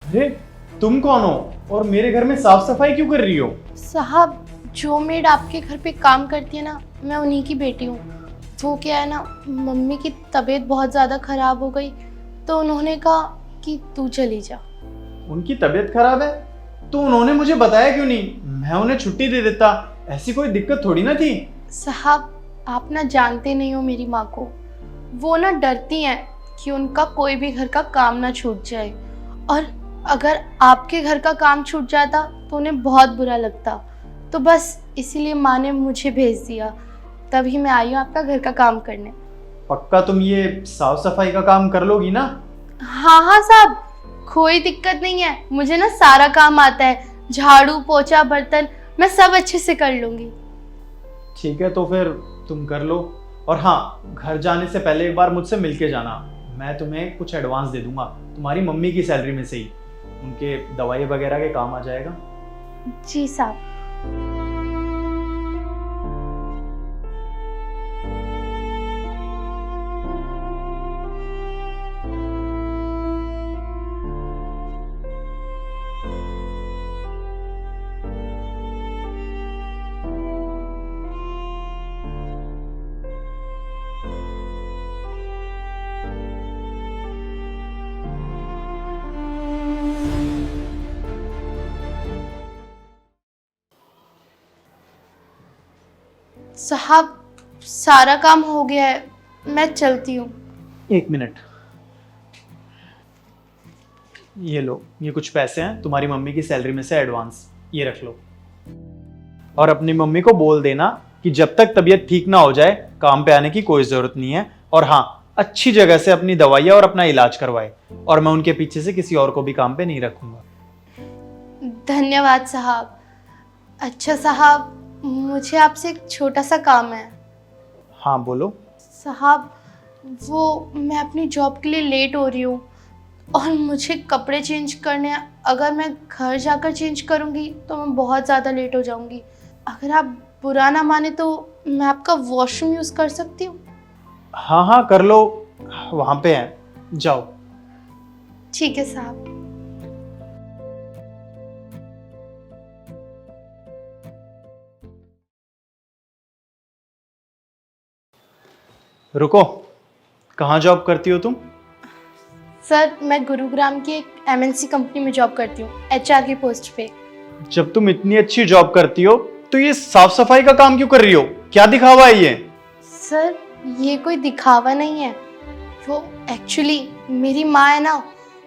अरे तुम कौन हो और मेरे घर में साफ सफाई क्यों कर रही हो? साहब, जो मेड आपके घर पे काम करती है ना, मैं उन्हीं की बेटी हूँ। वो क्या है ना, मम्मी की तबीयत बहुत ज़्यादा ख़राब हो गई तो उन्होंने कहा कि तू चली जा। उनकी तबीयत खराब है तो उन्होंने मुझे बताया क्यों नहीं? मैं उन्हें छुट्टी दे देता, ऐसी कोई दिक्कत थोड़ी ना थी। साहब, आप ना जानते नहीं हो मेरी माँ को। वो ना डरती हैं कि उनका कोई भी घर का काम ना छूट जाए, और अगर आपके घर का काम छूट जाता तो उन्हें बहुत बुरा लगता। तो बस इसीलिए माँ ने मुझे भेज दिया, तभी मैं आई हूँ आपका घर का काम करने। पक्का तुम ये साफ सफाई का काम कर लोगी ना? हाँ हाँ साहब, कोई दिक्कत नहीं है, मुझे ना सारा काम आता है। झाड़ू पोछा बर्तन मैं सब अच्छे से कर लूँगी। ठीक है तो फिर तुम कर लो। और हाँ, घर जाने से पहले एक बार मुझसे मिलके जाना। मैं तुम्हें कुछ एडवांस दे दूंगा, तुम्हारी मम्मी की सैलरी में से ही। उनके दवाई वगैरह के काम आ जाएगा। जी साहब। साहब, सारा काम हो गया है, मैं चलती हूँ। एक मिनट, ये लो, ये कुछ पैसे हैं तुम्हारी मम्मी की सैलरी में से एडवांस, ये रख लो। और अपनी मम्मी को बोल देना कि जब तक तबीयत ठीक ना हो जाए काम पे आने की कोई जरूरत नहीं है। और हाँ, अच्छी जगह से अपनी दवाइयाँ और अपना इलाज करवाए। और मैं उनके पीछे से किसी और को भी काम पे नहीं रखूंगा। धन्यवाद साहब। अच्छा साहब, मुझे आपसे एक छोटा सा काम है। हाँ बोलो। साहब, वो मैं अपनी जॉब के लिए लेट हो रही हूँ और मुझे कपड़े चेंज करने हैं। अगर मैं घर जाकर चेंज करूँगी तो मैं बहुत ज़्यादा लेट हो जाऊँगी। अगर आप बुरा ना माने तो मैं आपका वॉशरूम यूज़ कर सकती हूँ? हाँ हाँ कर लो, वहाँ पे है, जाओ। ठीक है साहब। रुको, कहाँ जॉब करती हो तुम? सर, मैं गुरुग्राम की एक MNC कंपनी में जॉब करती हूँ, HR की पोस्ट पे। जब तुम इतनी अच्छी जॉब करती हो तो ये साफ सफाई का काम क्यों कर रही हो? क्या दिखावा है ये? सर, ये कोई दिखावा नहीं है। वो एक्चुअली मेरी माँ है ना,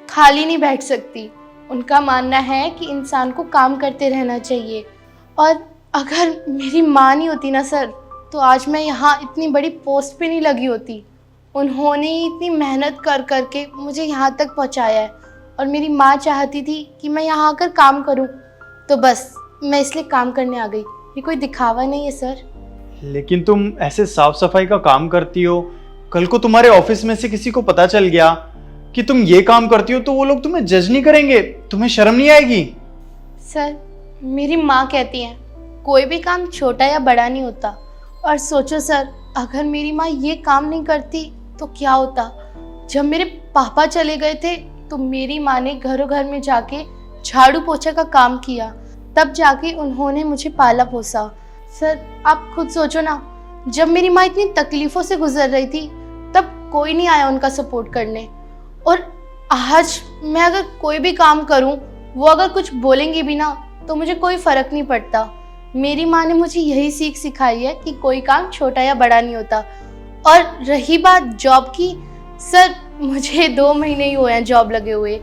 खाली नहीं बैठ सकती। उनका मानना है कि इंसान को काम करते रहना चाहिए। और अगर मेरी माँ नहीं होती ना सर, तो आज मैं यहाँ इतनी बड़ी पोस्ट पे नहीं लगी होती। उन्होंने ही इतनी मेहनत कर कर के मुझे यहाँ तक पहुँचाया है। और मेरी माँ चाहती थी कि मैं यहाँ आकर काम करूँ, तो बस मैं इसलिए काम करने आ गई। ये कोई दिखावा नहीं है सर। लेकिन तुम ऐसे साफ सफाई का काम करती हो, कल को तुम्हारे ऑफिस में से किसी को पता चल गया कि तुम ये काम करती हो तो वो लोग तुम्हें जज नहीं करेंगे? तुम्हें शर्म नहीं आएगी? सर, मेरी माँ कहती हैं कोई भी काम छोटा या बड़ा नहीं होता। और सोचो सर, अगर मेरी माँ ये काम नहीं करती तो क्या होता। जब मेरे पापा चले गए थे तो मेरी माँ ने घरों घर में जाके झाड़ू पोछा का काम किया, तब जाके उन्होंने मुझे पाला पोसा। सर, आप खुद सोचो ना, जब मेरी माँ इतनी तकलीफ़ों से गुजर रही थी तब कोई नहीं आया उनका सपोर्ट करने। और आज मैं अगर कोई भी काम करूं, वो अगर कुछ बोलेंगे भी ना तो मुझे कोई फ़र्क नहीं पड़ता। मेरी माँ ने मुझे यही सीख सिखाई है कि कोई काम छोटा या बड़ा नहीं होता। और रही बात जॉब की, सर मुझे 2 महीने ही हुए हैं जॉब लगे हुए।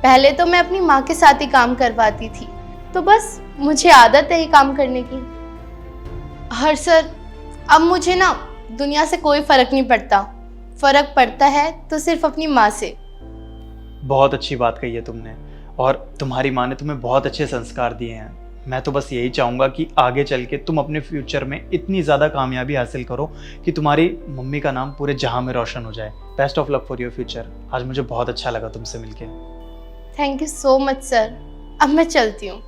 पहले तो मैं अपनी माँ के साथ ही काम करवाती थी, तो बस मुझे आदत है ये काम करने की। हर सर, अब मुझे ना दुनिया से कोई फ़र्क नहीं पड़ता। फ़र्क पड़ता है तो सिर्फ अपनी माँ से। बहुत अच्छी बात कही है तुमने, और तुम्हारी माँ ने तुम्हें बहुत अच्छे संस्कार दिए हैं। मैं तो बस यही चाहूँगा कि आगे चल के तुम अपने फ्यूचर में इतनी ज़्यादा कामयाबी हासिल करो कि तुम्हारी मम्मी का नाम पूरे जहां में रोशन हो जाए। Best of luck for your future. आज मुझे बहुत अच्छा लगा तुमसे मिलके। Thank you so much sir. अब मैं चलती हूँ।